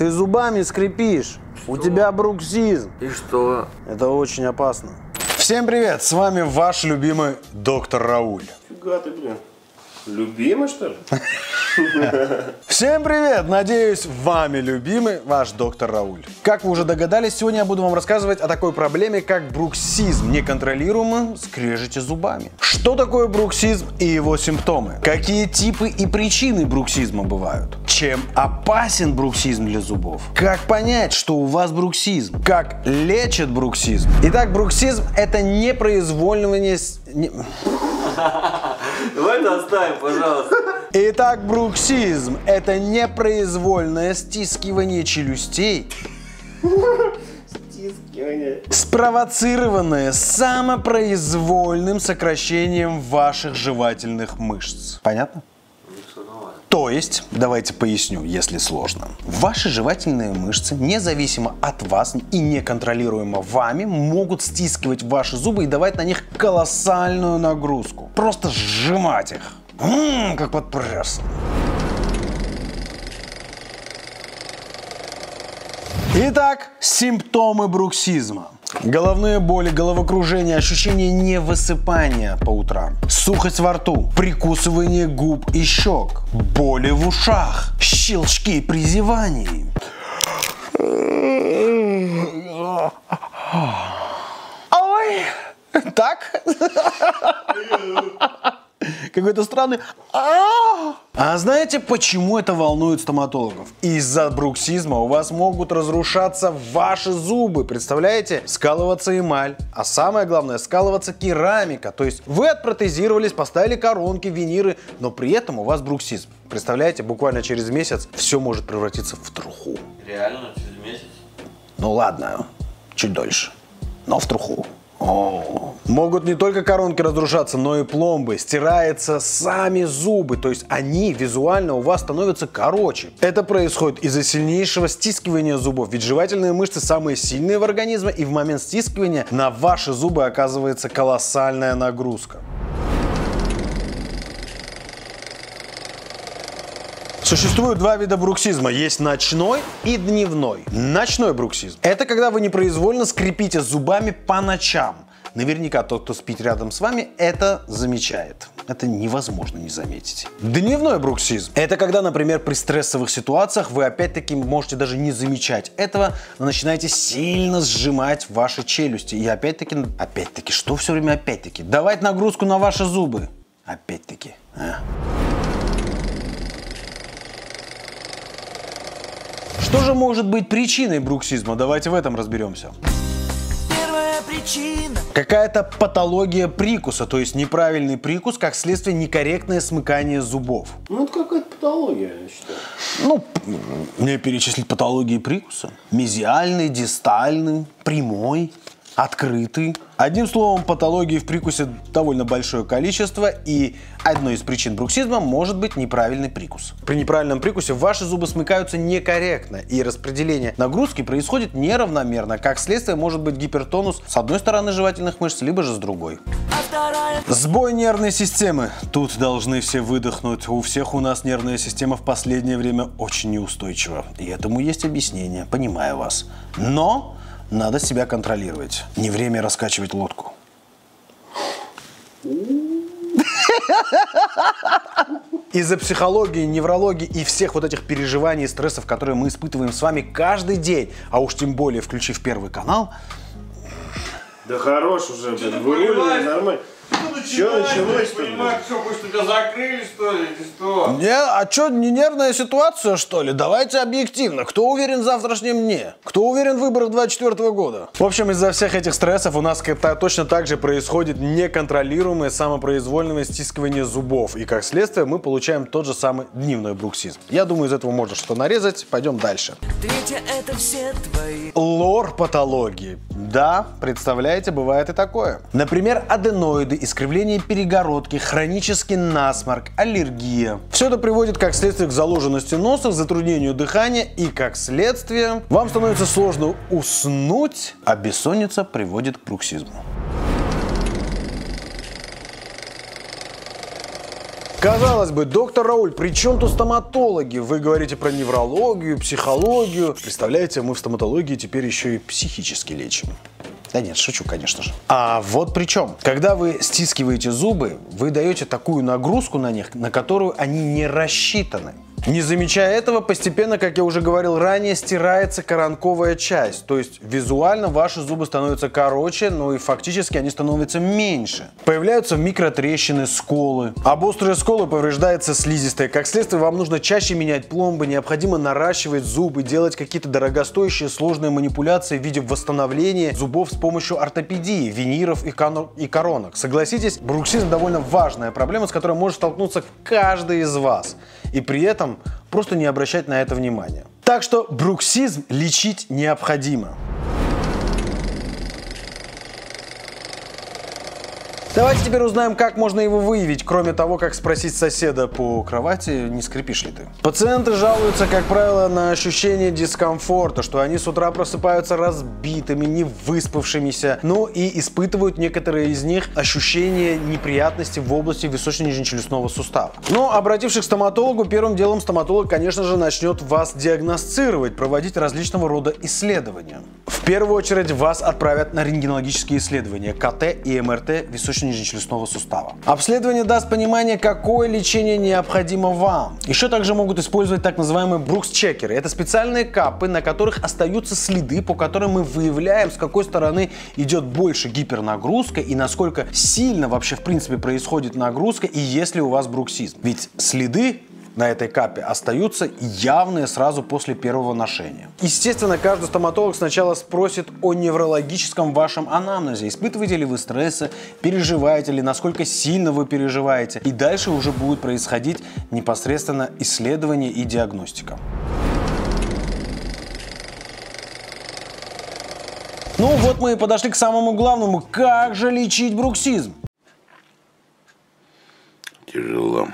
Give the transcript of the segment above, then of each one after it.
Ты зубами скрипишь. Что? У тебя бруксизм. И что? Это очень опасно. Всем привет! С вами ваш любимый доктор Рауль. Фига ты, блин. Любимый, что ли? Всем привет! Надеюсь, вами любимый ваш доктор Рауль. Как вы уже догадались, сегодня я буду вам рассказывать о такой проблеме, как бруксизм, неконтролируемо скрежете зубами. Что такое бруксизм и его симптомы? Какие типы и причины бруксизма бывают? Чем опасен бруксизм для зубов? Как понять, что у вас бруксизм? Как лечат бруксизм? Итак, бруксизм – это непроизвольное... Давай это оставим, пожалуйста. Итак, бруксизм – это непроизвольное стискивание челюстей, спровоцированное самопроизвольным сокращением ваших жевательных мышц. Понятно? То есть, давайте поясню, если сложно. Ваши жевательные мышцы, независимо от вас и неконтролируемо вами, могут стискивать ваши зубы и давать на них колоссальную нагрузку. Просто сжимать их. Как под прессом. Итак, симптомы бруксизма. Головные боли, головокружение, ощущение невысыпания по утрам, сухость во рту, прикусывание губ и щек, боли в ушах, щелчки при зевании. Ой, так? Какой-то странный... А знаете, почему это волнует стоматологов? Из-за бруксизма у вас могут разрушаться ваши зубы, представляете? Скалываться эмаль, а самое главное, скалываться керамика. То есть вы отпротезировались, поставили коронки, виниры, но при этом у вас бруксизм. Представляете, буквально через месяц все может превратиться в труху. Реально? Через месяц? Ну ладно, чуть дольше, но в труху. Могут не только коронки разрушаться, но и пломбы. Стираются сами зубы, то есть они визуально у вас становятся короче. Это происходит из-за сильнейшего стискивания зубов, ведь жевательные мышцы самые сильные в организме, и в момент стискивания на ваши зубы оказывается колоссальная нагрузка. Существует два вида бруксизма. Есть ночной и дневной. Ночной бруксизм – это когда вы непроизвольно скрипите зубами по ночам. Наверняка тот, кто спит рядом с вами, это замечает. Это невозможно не заметить. Дневной бруксизм – это когда, например, при стрессовых ситуациях вы опять-таки можете даже не замечать этого, но начинаете сильно сжимать ваши челюсти. И опять-таки, что все время опять-таки? Давать нагрузку на ваши зубы. Опять-таки. Что же может быть причиной бруксизма? Давайте в этом разберемся. Первая причина. Какая-то патология прикуса, то есть неправильный прикус, как следствие некорректное смыкание зубов. Ну, это какая-то патология, я считаю. Ну, мне перечислить патологии прикуса. Мезиальный, дистальный, прямой, открытый. Одним словом, патологий в прикусе довольно большое количество, и одной из причин бруксизма может быть неправильный прикус. При неправильном прикусе ваши зубы смыкаются некорректно, и распределение нагрузки происходит неравномерно. Как следствие может быть гипертонус с одной стороны жевательных мышц, либо же с другой. Сбой нервной системы. Тут должны все выдохнуть. У всех у нас нервная система в последнее время очень неустойчива. И этому есть объяснение, понимаю вас. Но надо себя контролировать. Не время раскачивать лодку. Из-за психологии, неврологии и всех вот этих переживаний и стрессов, которые мы испытываем с вами каждый день, а уж тем более включив Первый канал. Да хорош уже, блин, выруливай нормально. Что началось-то? Что, хочешь, тебя закрыли, что ли? Ты что? А что, не нервная ситуация, что ли? Давайте объективно. Кто уверен в завтрашнем дне? Кто уверен в выборах 2024 года? В общем, из-за всех этих стрессов у нас точно так же происходит неконтролируемое самопроизвольное стискивание зубов. И как следствие мы получаем тот же самый дневной бруксизм. Я думаю, из этого можно что-то нарезать. Пойдем дальше. Третья — это все твои. Лор-патологии. Да, представляете, бывает и такое. Например, аденоиды, искривление перегородки, хронический насморк, аллергия. Все это приводит как следствие к заложенности носа, к затруднению дыхания и как следствие вам становится сложно уснуть, а бессонница приводит к бруксизму. Казалось бы, доктор Рауль, при чем тут стоматологи? Вы говорите про неврологию, психологию. Представляете, мы в стоматологии теперь еще и психически лечим. Да нет, шучу, конечно же. А вот при чем. Когда вы стискиваете зубы, вы даете такую нагрузку на них, на которую они не рассчитаны. Не замечая этого, постепенно, как я уже говорил ранее, стирается коронковая часть. То есть визуально ваши зубы становятся короче, но и фактически они становятся меньше. Появляются микротрещины, сколы. Об острые сколы повреждается слизистая. Как следствие, вам нужно чаще менять пломбы, необходимо наращивать зубы, делать какие-то дорогостоящие сложные манипуляции в виде восстановления зубов с помощью ортопедии, виниров и коронок. Согласитесь, бруксизм довольно важная проблема, с которой может столкнуться каждый из вас. И при этом просто не обращать на это внимания. Так что бруксизм лечить необходимо. Давайте теперь узнаем, как можно его выявить, кроме того, как спросить соседа по кровати, не скрипишь ли ты. Пациенты жалуются, как правило, на ощущение дискомфорта, что они с утра просыпаются разбитыми, невыспавшимися, ну и испытывают некоторые из них ощущение неприятности в области височно-нижнечелюстного сустава. Но, обратившись к стоматологу, первым делом стоматолог, конечно же, начнет вас диагностировать, проводить различного рода исследования. В первую очередь вас отправят на рентгенологические исследования КТ и МРТ височно-нижнечелюстного сустава. Обследование даст понимание, какое лечение необходимо вам. Еще также могут использовать так называемые брукс-чекеры. Это специальные капы, на которых остаются следы, по которым мы выявляем, с какой стороны идет больше гипернагрузка и насколько сильно вообще в принципе происходит нагрузка и есть ли у вас бруксизм. Ведь следы на этой капе остаются явные сразу после первого ношения. Естественно, каждый стоматолог сначала спросит о неврологическом вашем анамнезе. Испытываете ли вы стрессы, переживаете ли, насколько сильно вы переживаете. И дальше уже будет происходить непосредственно исследование и диагностика. Ну вот мы и подошли к самому главному. Как же лечить бруксизм? Тяжело.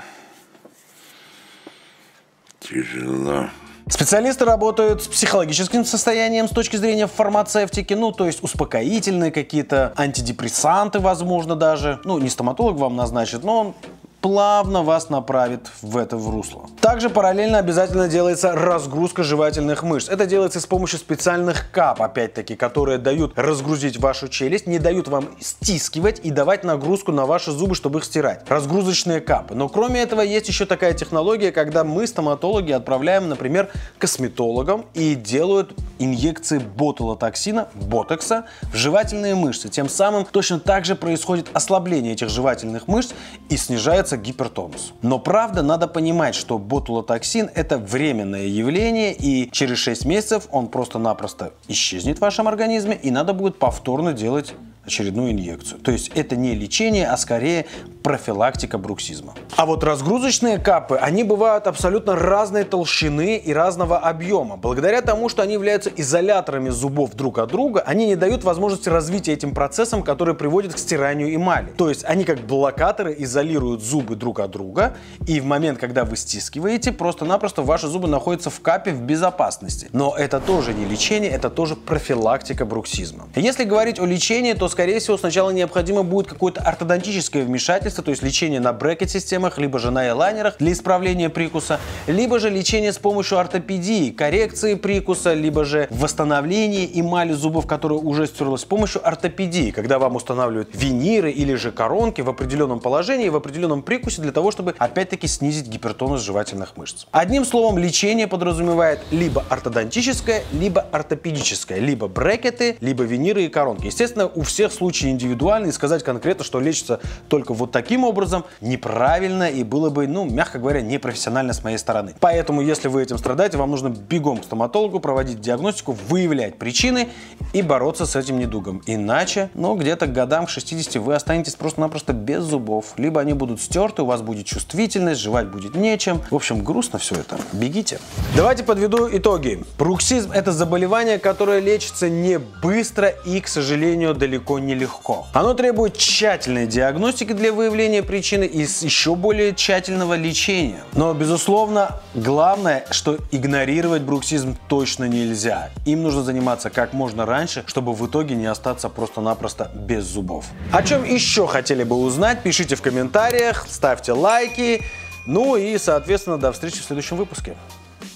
Тяжело. Специалисты работают с психологическим состоянием с точки зрения фармацевтики, ну, то есть успокоительные какие-то, антидепрессанты, возможно, даже. Ну, не стоматолог вам назначит, но он плавно вас направит в это русло. Также параллельно обязательно делается разгрузка жевательных мышц. Это делается с помощью специальных кап, опять-таки, которые дают разгрузить вашу челюсть, не дают вам стискивать и давать нагрузку на ваши зубы, чтобы их стирать. Разгрузочные капы. Но кроме этого есть еще такая технология, когда мы, стоматологи, отправляем, например, косметологам и делают инъекции ботулотоксина, ботокса, в жевательные мышцы. Тем самым точно так же происходит ослабление этих жевательных мышц и снижается гипертонус. Но правда, надо понимать, что ботулотоксин это временное явление, и через 6 месяцев он просто-напросто исчезнет в вашем организме, и надо будет повторно делать очередную инъекцию. То есть это не лечение, а скорее профилактика бруксизма. А вот разгрузочные капы, они бывают абсолютно разной толщины и разного объема. Благодаря тому, что они являются изоляторами зубов друг от друга, они не дают возможности развития этим процессам, которые приводят к стиранию эмали. То есть они как блокаторы изолируют зубы друг от друга, и в момент, когда вы стискиваете, просто-напросто ваши зубы находятся в капе в безопасности. Но это тоже не лечение, это тоже профилактика бруксизма. Если говорить о лечении, то скорее всего, сначала необходимо будет какое-то ортодонтическое вмешательство, то есть лечение на брекет-системах, либо же на элайнерах для исправления прикуса, либо же лечение с помощью ортопедии, коррекции прикуса, либо же восстановление эмали зубов, которая уже стерлась, с помощью ортопедии, когда вам устанавливают виниры или же коронки в определенном положении, в определенном прикусе для того, чтобы опять-таки снизить гипертонус жевательных мышц. Одним словом, лечение подразумевает либо ортодонтическое, либо ортопедическое, либо брекеты, либо виниры и коронки. Естественно, у всех случаи индивидуальны, и сказать конкретно, что лечится только вот таким образом, неправильно и было бы, ну, мягко говоря, непрофессионально с моей стороны. Поэтому, если вы этим страдаете, вам нужно бегом к стоматологу, проводить диагностику, выявлять причины и бороться с этим недугом. Иначе, ну, где-то к годам, к 60 вы останетесь просто-напросто без зубов. Либо они будут стерты, у вас будет чувствительность, жевать будет нечем. В общем, грустно все это. Бегите. Давайте подведу итоги. Бруксизм – это заболевание, которое лечится не быстро и, к сожалению, далеко не легко. Оно требует тщательной диагностики для выявления причины и еще более тщательного лечения. Но, безусловно, главное, что игнорировать бруксизм точно нельзя. Им нужно заниматься как можно раньше, чтобы в итоге не остаться просто-напросто без зубов. О чем еще хотели бы узнать, пишите в комментариях, ставьте лайки. Ну и, соответственно, до встречи в следующем выпуске.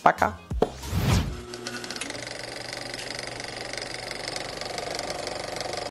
Пока!